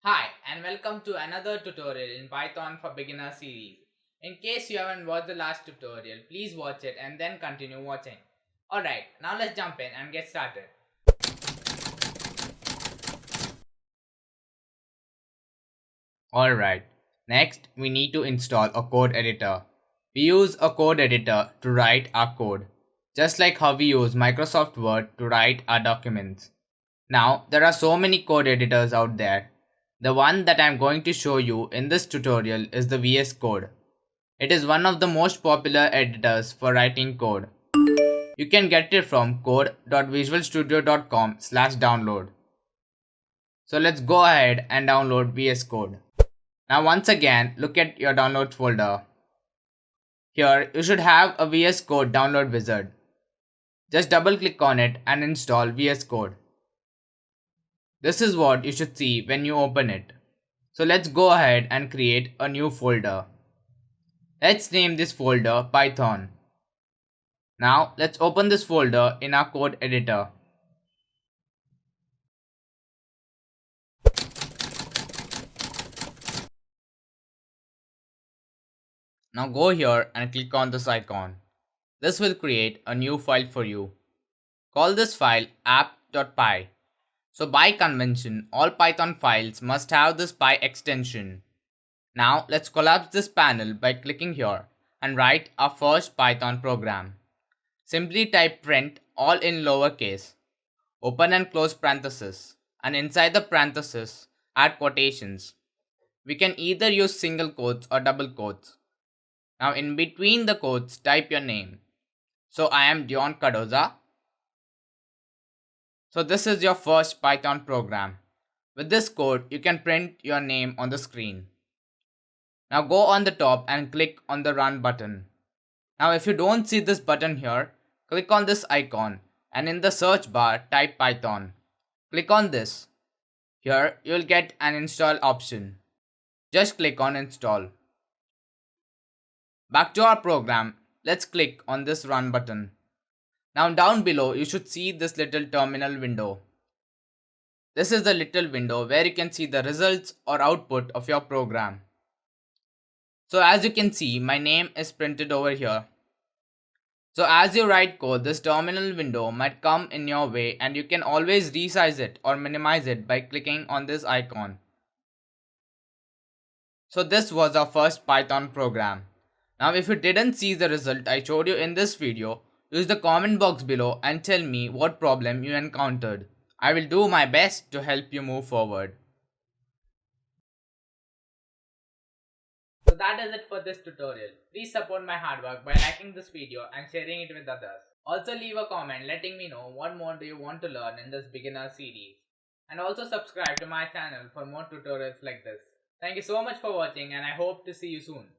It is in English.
Hi and welcome to another tutorial in Python for Beginners series. In case you haven't watched the last tutorial, please watch it and then continue watching. Alright, now let's jump in and get started. Alright, next we need to install a code editor. We use a code editor to write our code, just like how we use Microsoft Word to write our documents. Now, there are so many code editors out there. The one that I am going to show you in this tutorial is the VS Code. It is one of the most popular editors for writing code. You can get it from code.visualstudio.com/download. So let's go ahead and download VS Code. Now once again, look at your downloads folder. Here you should have a VS Code download wizard. Just double click on it and install VS Code. This is what you should see when you open it. So let's go ahead and create a new folder. Let's name this folder Python. Now let's open this folder in our code editor. Now go here and click on this icon. This will create a new file for you. Call this file app.py. So by convention, all Python files must have this py extension. Now let's collapse this panel by clicking here and write our first Python program. Simply type print all in lowercase, open and close parentheses, and inside the parentheses add quotations. We can either use single quotes or double quotes. Now in between the quotes type your name. So I am Dion Cardoza. So this is your first Python program. With this code you can print your name on the screen. Now go on the top and click on the run button. Now if you don't see this button here, click on this icon and in the search bar type Python. Click on this. Here you will get an install option. Just click on install. Back to our program, let's click on this run button. Now down below you should see this little terminal window. This is the little window where you can see the results or output of your program. So as you can see, my name is printed over here. So as you write code, this terminal window might come in your way and you can always resize it or minimize it by clicking on this icon. So this was our first Python program. Now if you didn't see the result I showed you in this video, use the comment box below and tell me what problem you encountered. I will do my best to help you move forward. So that is it for this tutorial. Please support my hard work by liking this video and sharing it with others. Also leave a comment letting me know what more do you want to learn in this beginner series. And also subscribe to my channel for more tutorials like this. Thank you so much for watching and I hope to see you soon.